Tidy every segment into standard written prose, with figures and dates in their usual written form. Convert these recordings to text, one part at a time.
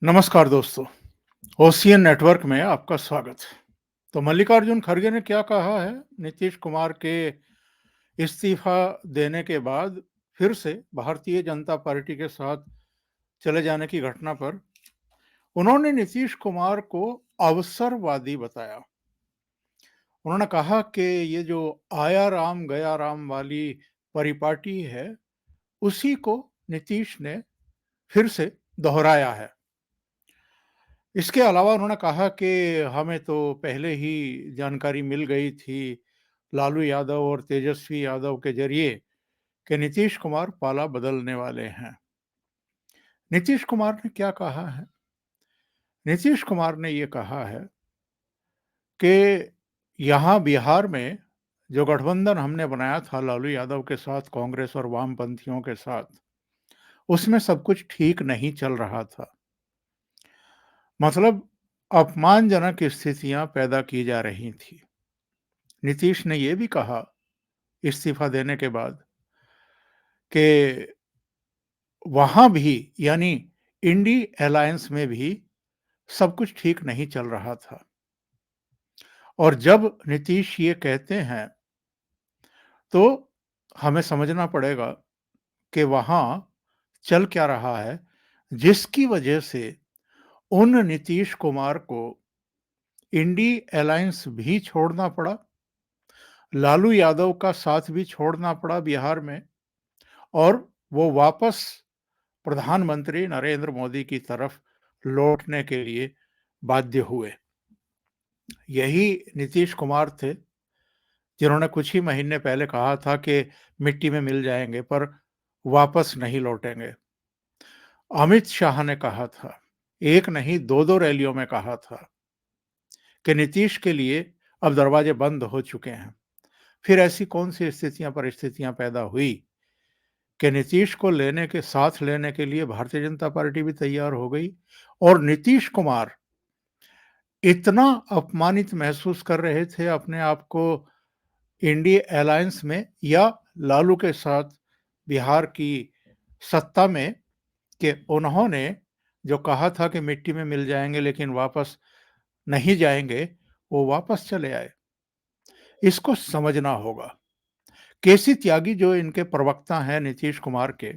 नमस्कार दोस्तों, ocean network में आपका स्वागत है। तो मल्लिकार्जुन खड़गे ने क्या कहा है नीतीश कुमार के इस्तीफा देने के बाद फिर से भारतीय जनता पार्टी के साथ चले जाने की घटना पर? उन्होंने नीतीश कुमार को अवसरवादी बताया। उन्होंने कहा कि ये जो आया राम गया राम वाली परिपाटी है, उसी को नीतीश ने फिर से दोहराया है। इसके अलावा उन्होंने कहा कि हमें तो पहले ही जानकारी मिल गई थी लालू यादव और तेजस्वी यादव के जरिए कि नीतीश कुमार पाला बदलने वाले हैं। नीतीश कुमार ने क्या कहा है? नीतीश कुमार ने ये कहा है कि यहाँ बिहार में जो गठबंधन हमने बनाया था लालू यादव के साथ, कांग्रेस और वामपंथियों के साथ, उसमें सब कुछ ठीक नहीं चल रहा था। मतलब अपमानजनक स्थितियां पैदा की जा रही थी। नीतीश ने यह भी कहा इस्तीफा देने के बाद कि वहां भी, यानी इंडी अलायंस में भी सब कुछ ठीक नहीं चल रहा था। और जब नीतीश ये कहते हैं तो हमें समझना पड़ेगा कि वहां चल क्या रहा है, जिसकी वजह से उन नीतीश कुमार को इंडी अलायंस भी छोड़ना पड़ा, लालू यादव का साथ भी छोड़ना पड़ा बिहार में, और वो वापस प्रधानमंत्री नरेंद्र मोदी की तरफ लौटने के लिए बाध्य हुए। यही नीतीश कुमार थे जिन्होंने कुछ ही महीने पहले कहा था कि मिट्टी में मिल जाएंगे पर वापस नहीं लौटेंगे। अमित शाह ने कहा था, एक नहीं दो दो रैलियों में कहा था कि नीतीश के लिए अब दरवाजे बंद हो चुके हैं। फिर ऐसी कौन सी स्थितियां परिस्थितियां पैदा हुई कि नीतीश को लेने के साथ लेने के लिए भारतीय जनता पार्टी भी तैयार हो गई, और नीतीश कुमार इतना अपमानित महसूस कर रहे थे अपने आप को इंडी अलायंस में या लालू के साथ बिहार की सत्ता में, कि उन्होंने जो कहा था कि मिट्टी में मिल जाएंगे लेकिन वापस नहीं जाएंगे, वो वापस चले आए। इसको समझना होगा। केसी त्यागी जो इनके प्रवक्ता हैं नीतीश कुमार के,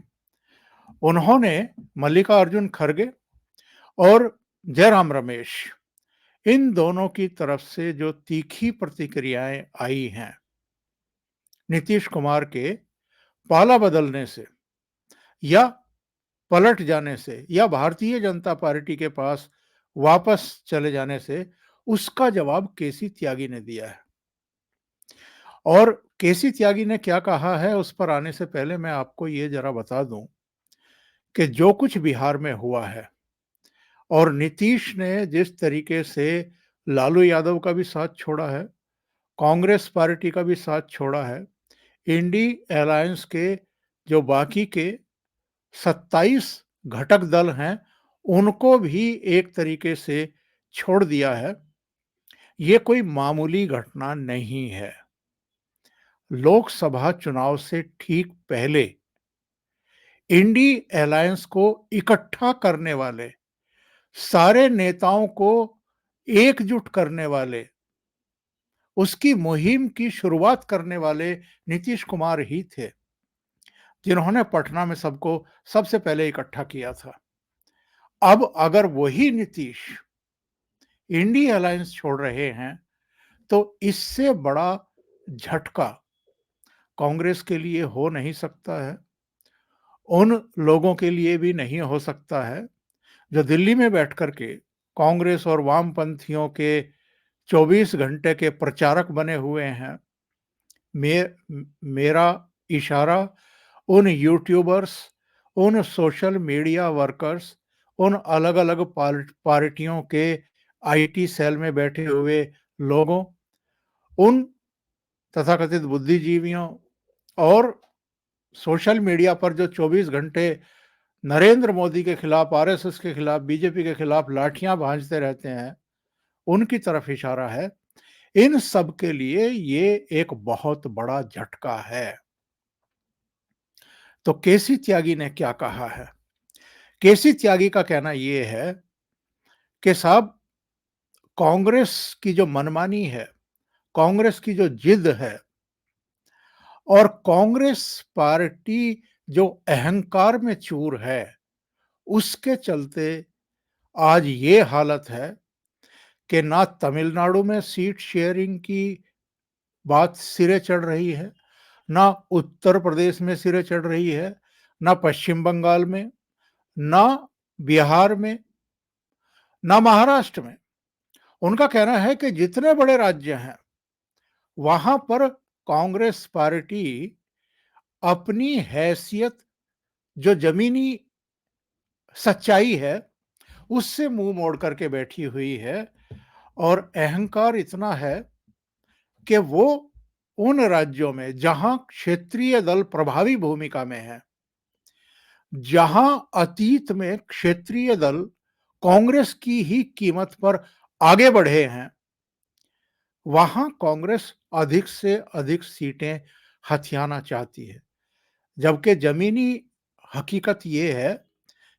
उन्होंने मल्लिकार्जुन खड़गे और जयराम रमेश, इन दोनों की तरफ से जो तीखी प्रतिक्रियाएं आई हैं नीतीश कुमार के पाला बदलने से या पलट जाने से या भारतीय जनता पार्टी के पास वापस चले जाने से, उसका जवाब केसी त्यागी ने दिया है। और केसी त्यागी ने क्या कहा है उस पर आने से पहले मैं आपको ये जरा बता दूं कि जो कुछ बिहार में हुआ है और नीतीश ने जिस तरीके से लालू यादव का भी साथ छोड़ा है, कांग्रेस पार्टी का भी साथ छोड़ा है, इंडी अलायंस के जो बाकी के 27 घटक दल हैं, उनको भी एक तरीके से छोड़ दिया है, ये कोई मामूली घटना नहीं है। लोकसभा चुनाव से ठीक पहले इंडी अलायंस को इकट्ठा करने वाले, सारे नेताओं को एकजुट करने वाले, उसकी मुहिम की शुरुआत करने वाले नीतीश कुमार ही थे, जिन्होंने पटना में सबको सबसे पहले इकट्ठा किया था। अब अगर वही नीतीश इंडी अलायंस छोड़ रहे हैं तो इससे बड़ा झटका कांग्रेस के लिए हो नहीं सकता है, उन लोगों के लिए भी नहीं हो सकता है जो दिल्ली में बैठ कर के कांग्रेस और वामपंथियों के 24 घंटे के प्रचारक बने हुए हैं। मे, मेरा इशारा उन यूट्यूबर्स, उन सोशल मीडिया वर्कर्स, उन अलग अलग पार्टियों के आईटी सेल में बैठे हुए लोगों, उन तथाकथित बुद्धिजीवियों और सोशल मीडिया पर जो 24 घंटे नरेंद्र मोदी के खिलाफ, आरएसएस के खिलाफ, बीजेपी के खिलाफ लाठियां भांजते रहते हैं, उनकी तरफ इशारा है। इन सब के लिए ये एक बहुत बड़ा झटका है। तो केसी त्यागी ने क्या कहा है? केसी त्यागी का कहना यह है कि साहब कांग्रेस की जो मनमानी है, कांग्रेस की जो जिद है और कांग्रेस पार्टी जो अहंकार में चूर है, उसके चलते आज ये हालत है कि ना तमिलनाडु में सीट शेयरिंग की बात सिरे चढ़ रही है, ना उत्तर प्रदेश में सिरे चढ़ रही है, ना पश्चिम बंगाल में, ना बिहार में, ना महाराष्ट्र में। उनका कहना है कि जितने बड़े राज्य हैं, वहां पर कांग्रेस पार्टी अपनी हैसियत जो जमीनी सच्चाई है, उससे मुंह मोड़ करके बैठी हुई है और अहंकार इतना है कि वो उन राज्यों में जहां क्षेत्रीय दल प्रभावी भूमिका में है, जहां अतीत में क्षेत्रीय दल कांग्रेस की ही कीमत पर आगे बढ़े हैं, वहां कांग्रेस अधिक से अधिक सीटें हथियाना चाहती है, जबकि जमीनी हकीकत ये है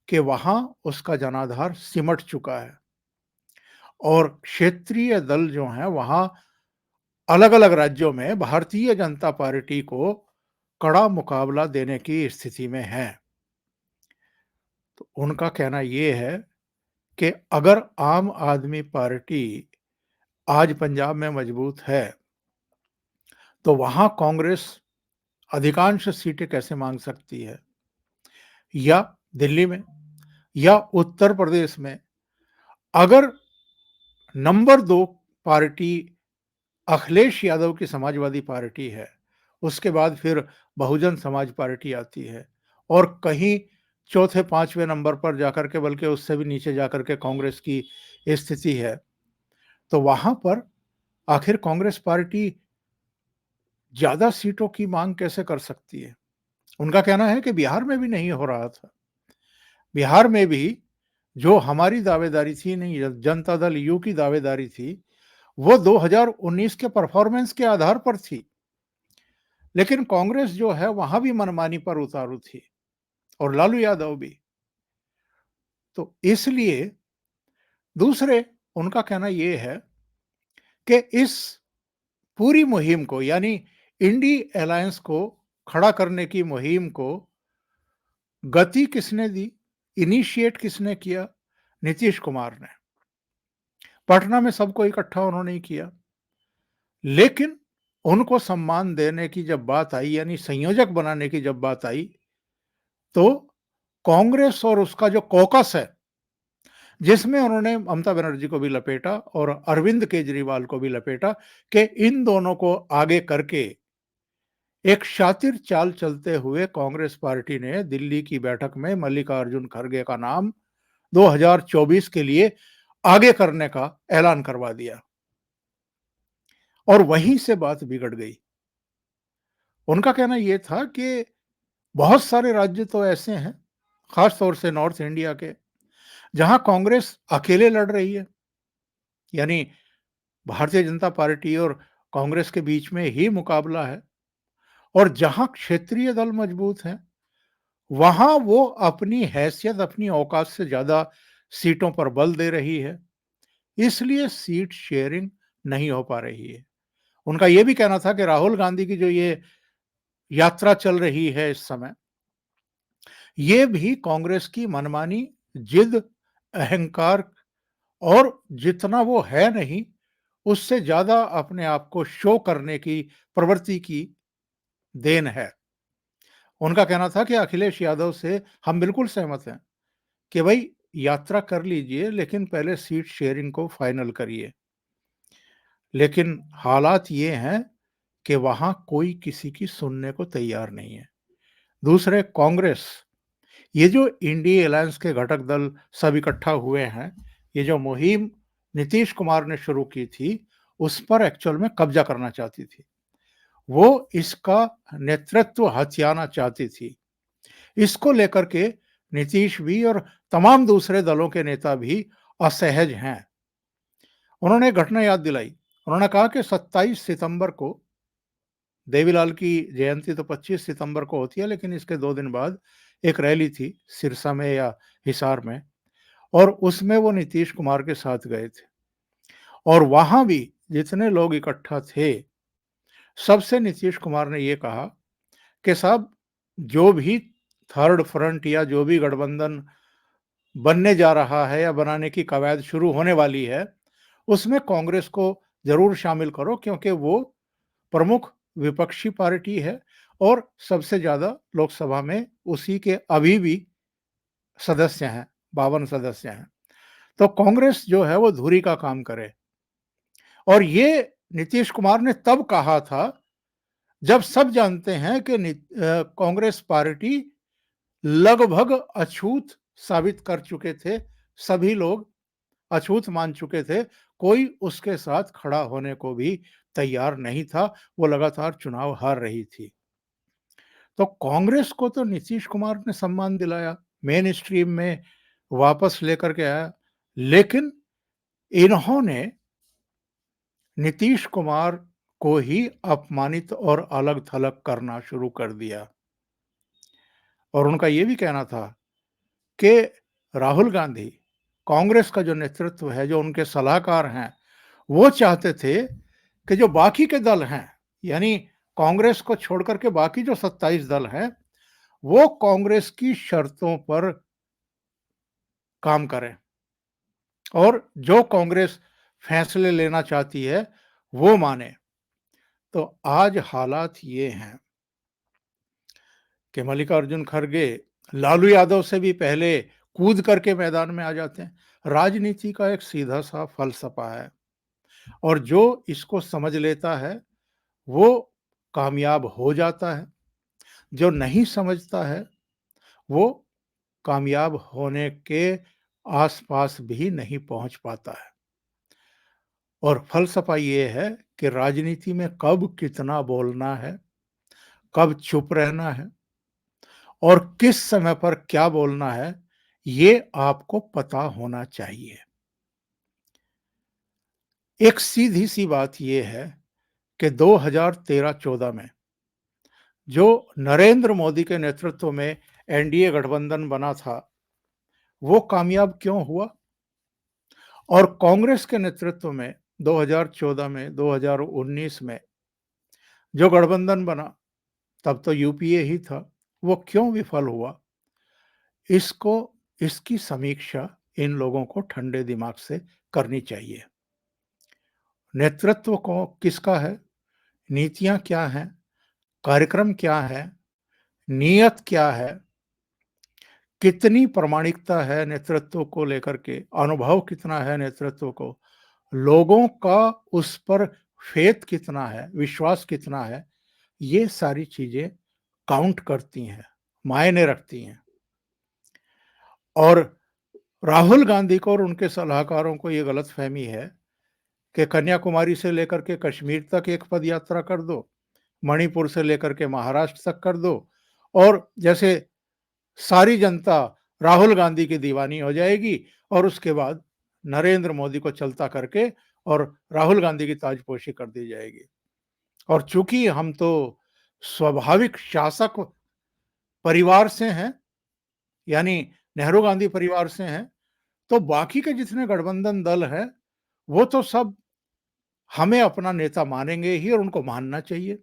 कि वहां उसका जनाधार सिमट चुका है और क्षेत्रीय दल जो हैं वहां अलग-अलग राज्यों में भारतीय जनता पार्टी को कड़ा मुकाबला देने की स्थिति में हैं। तो उनका कहना ये है कि अगर आम आदमी पार्टी आज पंजाब में मजबूत है, तो वहां कांग्रेस अधिकांश सीटें कैसे मांग सकती है? या दिल्ली में या उत्तर प्रदेश में अगर नंबर 2 पार्टी अखिलेश यादव की समाजवादी पार्टी है, उसके बाद फिर बहुजन समाज पार्टी आती है और कहीं चौथे 5वें नंबर पर जाकर के, बल्कि उससे भी नीचे जाकर के कांग्रेस की स्थिति है, तो वहां पर आखिर कांग्रेस पार्टी ज्यादा सीटों की मांग कैसे कर सकती है? उनका कहना है कि बिहार में भी नहीं हो रहा था। बिहार में भी जो हमारी दावेदारी थी, नहीं जनता दल यू की दावेदारी थी, वो 2019 के परफॉर्मेंस के आधार पर थी। लेकिन कांग्रेस जो है वहां भी मनमानी पर उतारू थी और लालू यादव भी। तो इसलिए दूसरे उनका कहना यह है कि इस पूरी मुहिम को, यानी इंडी अलायंस को खड़ा करने की मुहिम को गति किसने दी, इनिशिएट किसने किया? नीतीश कुमार ने। पटना में सबको इकट्ठा उन्होंने ही किया। लेकिन उनको सम्मान देने की जब बात आई, यानी संयोजक बनाने की जब बात आई, तो कांग्रेस और उसका जो कॉकस है, जिसमें उन्होंने ममता बनर्जी को भी लपेटा और अरविंद केजरीवाल को भी लपेटा, कि इन दोनों को आगे करके एक शातिर चाल चलते हुए कांग्रेस पार्टी ने दिल्ली की बैठक में मल्लिकार्जुन खड़गे का नाम 2024 के लिए आगे करने का ऐलान करवा दिया और वहीं से बात बिगड़ गई। उनका कहना यह था कि बहुत सारे राज्य तो ऐसे हैं, खास तौर से नॉर्थ इंडिया के, जहां कांग्रेस अकेले लड़ रही है, यानी भारतीय जनता पार्टी और कांग्रेस के बीच में ही मुकाबला है, और जहां क्षेत्रीय दल मजबूत हैं, वहां वो अपनी हैसियत, अपनी औकात से ज्यादा सीटों पर बल दे रही है, इसलिए सीट शेयरिंग नहीं हो पा रही है। उनका यह भी कहना था कि राहुल गांधी की जो ये यात्रा चल रही है इस समय, ये भी कांग्रेस की मनमानी, जिद, अहंकार और जितना वो है नहीं, उससे ज्यादा अपने आप को शो करने की प्रवृत्ति की देन है। उनका कहना था कि अखिलेश यादव से हम बिल्कुल सहमत हैं कि भाई यात्रा कर लीजिए, लेकिन पहले सीट शेयरिंग को फाइनल करिए। लेकिन हालात ये हैं कि वहां कोई किसी की सुनने को तैयार नहीं है। दूसरे कांग्रेस, ये जो इंडी अलायंस के घटक दल सब इकट्ठा हुए हैं, ये जो मुहिम नीतीश कुमार ने शुरू की थी, उस पर एक्चुअल में कब्जा करना चाहती थी। वो इसका नेतृत्व हथियाना चाहती थी। इसको लेकर के नीतीश भी और तमाम दूसरे दलों के नेता भी असहज हैं। उन्होंने एक घटना याद दिलाई। उन्होंने कहा कि 27 सितंबर को, देवीलाल की जयंती तो 25 सितंबर को होती है, लेकिन इसके 2 दिन बाद एक रैली थी सिरसा में या हिसार में, और उसमें वो नीतीश कुमार के साथ गए थे और वहाँ भी जितने लोग इकट्ठा थे, सबसे नीतीश कुमार ने ये कहा कि साहब जो भी थर्ड फ्रंट या जो भी गठबंधन बनने जा रहा है या बनाने की कवायद शुरू होने वाली है, उसमें कांग्रेस को ज़रूर शामिल करो क्योंकि वो प्रमुख विपक्षी पार्टी है और सबसे ज़्यादा लोकसभा में उसी के अभी भी सदस्य हैं, 52 सदस्य हैं। तो कांग्रेस जो है वो धुरी का काम करे और ये नीतीश कुमार ने तब कहा था जब सब जानते हैं कि कांग्रेस पार्टी लगभग अछूत साबित कर चुके थे, सभी लोग अछूत मान चुके थे, कोई उसके साथ खड़ा होने को भी तैयार नहीं था, वो लगातार चुनाव हार रही थी। तो कांग्रेस को तो नीतीश कुमार ने सम्मान दिलाया, मेन स्ट्रीम में वापस लेकर के आया, लेकिन इन्होंने नीतीश कुमार को ही अपमानित और अलग-थलग करना शुरू कर दिया। और उनका ये भी कहना था कि राहुल गांधी, कांग्रेस का जो नेतृत्व है, जो उनके सलाहकार हैं, वो चाहते थे कि जो बाकी के दल हैं, यानी कांग्रेस को छोड़कर के बाकी जो 27 दल हैं, वो कांग्रेस की शर्तों पर काम करें और जो कांग्रेस फैसले लेना चाहती है, वो माने। तो आज हालात ये हैं कि मल्लिकार्जुन खड़गे लालू यादव से भी पहले कूद करके मैदान में आ जाते हैं। राजनीति का एक सीधा-सा फ़लसफ़ा है और जो इसको समझ लेता है, वो कामयाब हो जाता है। जो नहीं समझता है, वो कामयाब होने के आस-पास भी नहीं पहुँच पाता है। और फ़लसफ़ा ये है कि राजनीति में कब कितना बोलना है, कब चुप रहना है और किस समय पर क्या बोलना है, ये आपको पता होना चाहिए। एक सीधी-सी बात ये है कि 2013-14 में जो नरेंद्र मोदी के नेतृत्व में एनडीए गठबंधन बना था, वो कामयाब क्यों हुआ? और कांग्रेस के नेतृत्व में 2014 में, 2019 में जो गठबंधन बना, तब तो यूपीए ही था, वो क्यों विफल हुआ? इसको इसकी समीक्षा इन लोगों को ठंडे दिमाग से करनी चाहिए। नेतृत्व को किसका है? नीतियाँ क्या हैं? कार्यक्रम क्या है? नीयत क्या है? कितनी प्रामाणिकता है नेतृत्व को लेकर के? अनुभव कितना है नेतृत्व को? लोगों का उस पर फ़ेथ कितना है? विश्वास कितना है? ये सारी चीज़ें काउंट करती हैं, मायने रखती हैं। और राहुल गांधी को और उनके सलाहकारों को ये गलतफ़हमी है कि कन्याकुमारी से लेकर के कश्मीर तक एक पद यात्रा कर दो, मणिपुर से लेकर के महाराष्ट्र तक कर दो और जैसे सारी जनता राहुल गांधी की दीवानी हो जाएगी और उसके बाद नरेंद्र मोदी को चलता करके और राहुल गांधी की ताजपोशी कर दी जाएगी। और चूंकि हम तो स्वाभाविक शासक परिवार से हैं, यानी नेहरू गांधी परिवार से हैं, तो बाकी के जितने गठबंधन दल हैं, वो तो सब हमें अपना नेता मानेंगे ही और उनको मानना चाहिए।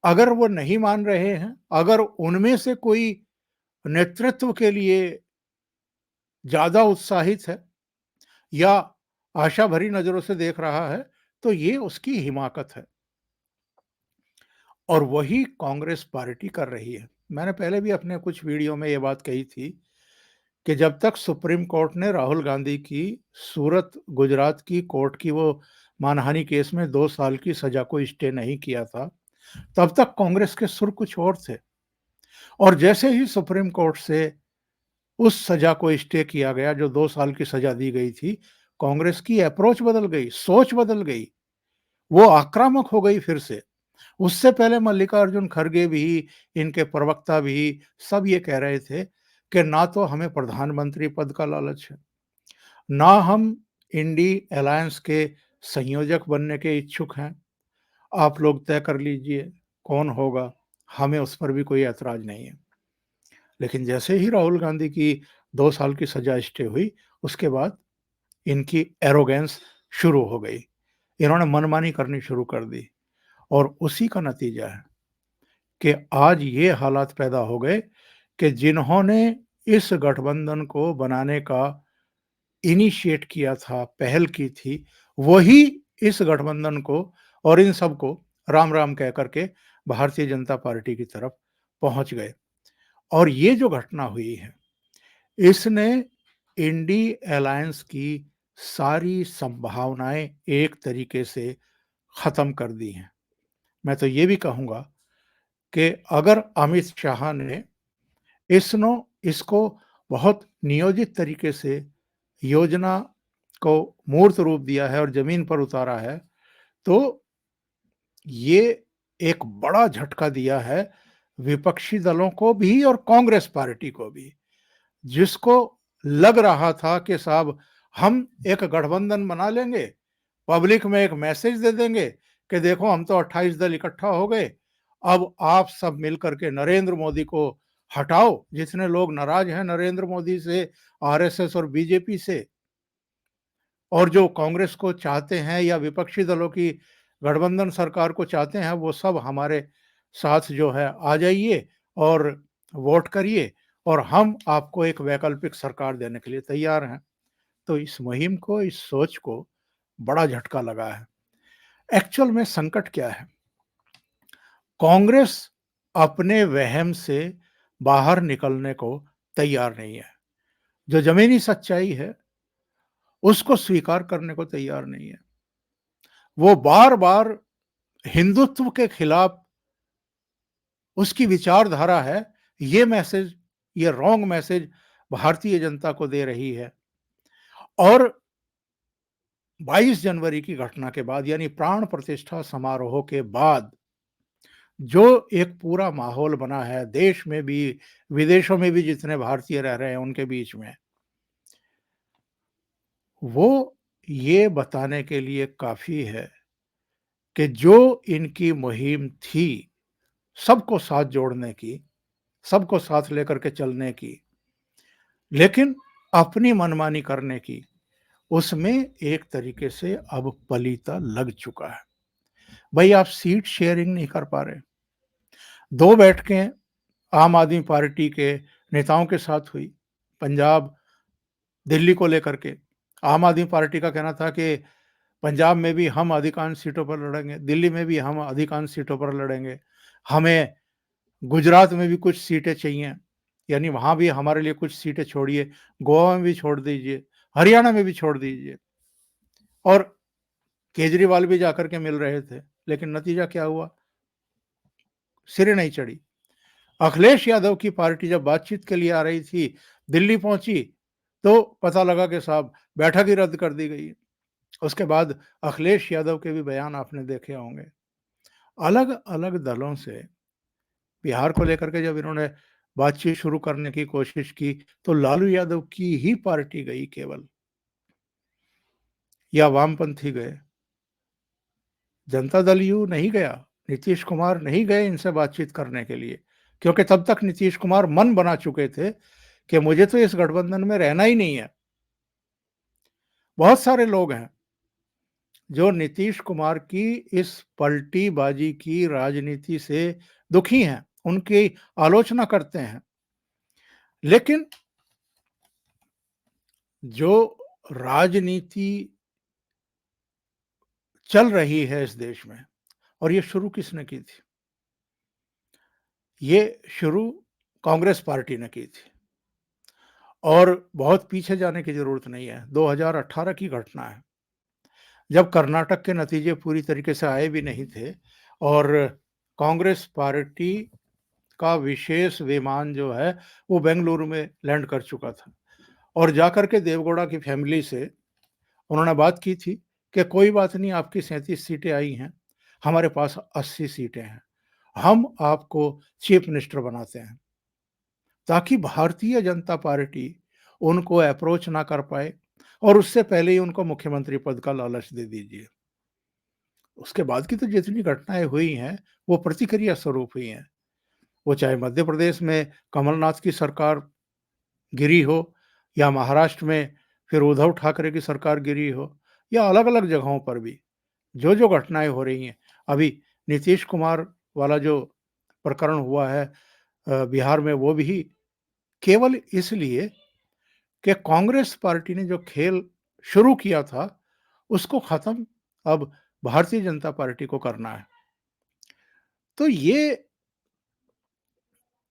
अगर वो नहीं मान रहे हैं, अगर उनमें से कोई नेतृत्व के लिए ज़्यादा उत्साहित है या आशा भरी नज़रों से देख रहा है, तो ये उसकी हिमाकत है और वही कांग्रेस पार्टी कर रही है। मैंने पहले भी अपने कुछ वीडियो में ये बात कही थी कि जब तक सुप्रीम कोर्ट ने राहुल गांधी की सूरत, गुजरात की कोर्ट की वो मानहानि केस में 2 साल की सज़ा को स्टे नहीं किया था, तब तक कांग्रेस के सुर कुछ और थे और जैसे ही सुप्रीम कोर्ट से उस सज़ा को स्टे किया गया, जो 2 साल की सज़ा दी गई थी, कांग्रेस की अप्रोच बदल गई, सोच बदल गई, वो आक्रामक हो गई फिर से। उससे पहले मल्लिकार्जुन खड़गे भी, इनके प्रवक्ता भी, सब ये कह रहे थे कि ना तो हमें प्रधानमंत्री पद का लालच है, ना हम इंडी अलायंस के संयोजक बनने के इच्छुक हैं। आप लोग तय कर लीजिए कौन होगा, हमें उस पर भी कोई ऐतराज़ नहीं है। लेकिन जैसे ही राहुल गांधी की 2 साल की सजा स्टे हुई, उसके बाद इनकी एरोगेंस शुरू हो गई। इन्होंने मनमानी करनी शुरू कर दी और उसी का नतीजा है कि आज ये हालात पैदा हो गए कि जिन्होंने इस गठबंधन को बनाने का इनिशिएट किया था, पहल की थी, वही इस गठबंधन को और इन सबको राम-राम कह कर के भारतीय जनता पार्टी की तरफ पहुँच गए। और ये जो घटना हुई है, इसने इंडी अलायंस की सारी संभावनाएँ एक तरीके से खत्म कर दी हैं। मैं तो ये भी कहूँगा कि अगर अमित शाह ने इसनो इसको बहुत नियोजित तरीके से योजना को मूर्त रूप दिया है और ज़मीन पर उतारा है, तो ये एक बड़ा झटका दिया है विपक्षी दलों को भी और कांग्रेस पार्टी को भी, जिसको लग रहा था कि साहब हम एक गठबंधन बना लेंगे, पब्लिक में एक मैसेज दे देंगे कि देखो हम तो 28 दल इकट्ठा हो गए, अब आप सब मिलकर के नरेंद्र मोदी को हटाओ। जितने लोग नाराज हैं नरेंद्र मोदी से, आरएसएस और बीजेपी से, और जो कांग्रेस को चाहते हैं या विपक्षी दलों की गठबंधन सरकार को चाहते हैं, वो सब हमारे साथ जो है आ जाइए और वोट करिए और हम आपको एक वैकल्पिक सरकार देने के लिए तैयार हैं। तो इस मुहिम को, इस सोच को बड़ा झटका लगा है। एक्चुअल में संकट क्या है? कांग्रेस अपने वहम से बाहर निकलने को तैयार नहीं है। जो ज़मीनी सच्चाई है, उसको स्वीकार करने को तैयार नहीं है। वो बार-बार हिंदुत्व के खिलाफ उसकी विचारधारा है, ये मैसेज, ये रॉन्ग मैसेज भारतीय जनता को दे रही है। और 22 जनवरी की घटना के बाद यानी प्राण प्रतिष्ठा समारोह के बाद जो एक पूरा माहौल बना है देश में भी, विदेशों में भी जितने भारतीय रह रहे हैं उनके बीच में, वो ये बताने के लिए काफ़ी है कि जो इनकी मुहिम थी, सबको साथ जोड़ने की, सबको साथ लेकर के चलने की, लेकिन अपनी मनमानी करने की, उसमें एक तरीके से अब पलीता लग चुका है। भई आप सीट शेयरिंग नहीं कर पा रहे। 2 बैठकें आम आदमी पार्टी के नेताओं के साथ हुई, पंजाब, दिल्ली को लेकर के। आम आदमी पार्टी का कहना था कि पंजाब में भी हम अधिकांश सीटों पर लड़ेंगे, दिल्ली में भी हम अधिकांश सीटों पर लड़ेंगे। हमें गुजरात में भी कुछ सीटें चाहिए, यानी वहाँ भी हमारे लिए कुछ सीटें छोड़िए, गोवा में भी छोड़ दीजिए, हरियाणा में भी छोड़ दीजिए। और केजरीवाल भी जाकर के मिल रहे थे, लेकिन नतीजा क्या हुआ? सिरे नहीं चढ़ी। अखिलेश यादव की पार्टी जब बातचीत के लिए आ रही थी, दिल्ली पहुंची, तो पता लगा कि साहब बैठक ही रद्द कर दी गई। उसके बाद अखिलेश यादव के भी बयान आपने देखे होंगे। अलग-अलग दलों से बिहार को लेकर के जब इन्होंने बातचीत शुरू करने की कोशिश की, तो लालू यादव की ही पार्टी गई केवल, या वामपंथी गए। जनता दल यू नहीं गया, नीतीश कुमार नहीं गए इनसे बातचीत करने के लिए, क्योंकि तब तक नीतीश कुमार मन बना चुके थे कि मुझे तो इस गठबंधन में रहना ही नहीं है। बहुत सारे लोग हैं जो नीतीश कुमार की इस पलटीबाजी की राजनीति से दुखी हैं, उनकी आलोचना करते हैं। लेकिन जो राजनीति चल रही है इस देश में, और ये शुरू किसने की थी? ये शुरू कांग्रेस पार्टी ने की थी। और बहुत पीछे जाने की ज़रूरत नहीं है, 2018 की घटना है, जब कर्नाटक के नतीजे पूरी तरीके से आए भी नहीं थे और कांग्रेस पार्टी का विशेष विमान जो है, वो बेंगलुरु में लैंड कर चुका था और जाकर के देवगौड़ा की फैमिली से उन्होंने बात की थी कि कोई बात नहीं, आपकी 37 सीटें आई हैं, हमारे पास 80 सीटें हैं, हम आपको चीफ मिनिस्टर बनाते हैं। ताकि भारतीय जनता पार्टी उनको अप्रोच ना कर पाए और उससे पहले ही उनको मुख्यमंत्री पद का लालच दे दीजिए। उसके बाद की तो जितनी घटनाएँ हुई हैं, वो प्रतिक्रिया स्वरूप हुई हैं। वो चाहे मध्य प्रदेश में कमलनाथ की सरकार गिरी हो या महाराष्ट्र में फिर उद्धव ठाकरे की सरकार गिरी हो, या अलग-अलग जगहों पर भी जो-जो घटनाएँ हो रही हैं। अभी नीतीश कुमार वाला जो प्रकरण हुआ है बिहार में, वो भी केवल इसलिए कि कांग्रेस पार्टी ने जो खेल शुरू किया था, उसको खत्म अब भारतीय जनता पार्टी को करना है। तो ये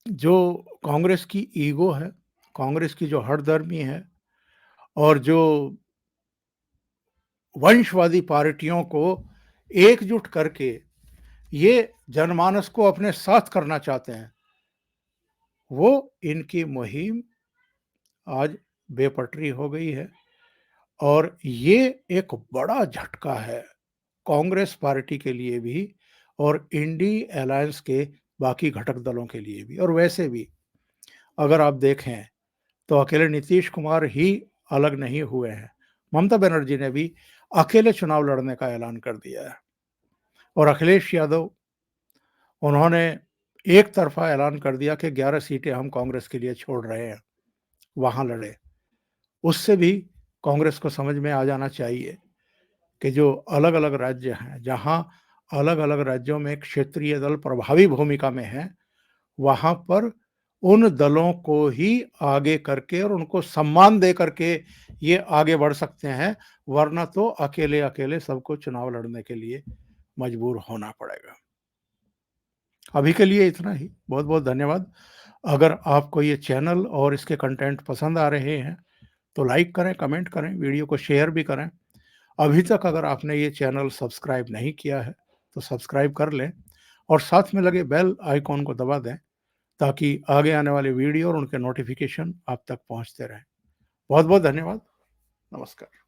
जो कांग्रेस की ईगो है, कांग्रेस की जो हठधर्मी है और जो वंशवादी पार्टियों को एकजुट करके ये जनमानस को अपने साथ करना चाहते हैं, वो इनकी मुहिम आज बेपटरी हो गई है। और ये एक बड़ा झटका है कांग्रेस पार्टी के लिए भी और इंडी अलायंस के बाकी घटक दलों के लिए भी। और वैसे भी अगर आप देखें तो अकेले नीतीश कुमार ही अलग नहीं हुए हैं। ममता बनर्जी ने भी अकेले चुनाव लड़ने का ऐलान कर दिया है और अखिलेश यादव, उन्होंने एक तरफा ऐलान कर दिया कि 11 सीटें हम कांग्रेस के लिए छोड़ रहे हैं, वहां लड़े। उससे भी कांग्रेस को समझ में आ जाना चाहिए कि जो अलग-अलग राज्य हैं, जहां अलग-अलग राज्यों में क्षेत्रीय दल प्रभावी भूमिका में हैं, वहां पर उन दलों को ही आगे करके और उनको सम्मान दे करके ये आगे बढ़ सकते हैं, वरना तो अकेले-अकेले सबको चुनाव लड़ने के लिए मजबूर होना पड़ेगा। अभी के लिए इतना ही। बहुत-बहुत धन्यवाद। अगर आपको ये चैनल और इसके कंटेंट पसंद आ रहे हैं, तो लाइक करें, कमेंट करें, वीडियो को शेयर भी करें। अभी तक अगर आपने ये चैनल सब्सक्राइब नहीं किया है, तो सब्सक्राइब कर लें और साथ में लगे बेल आइकॉन को दबा दें, ताकि आगे आने वाले वीडियो और उनके नोटिफिकेशन आप तक पहुंचते रहें। बहुत-बहुत धन्यवाद। नमस्कार।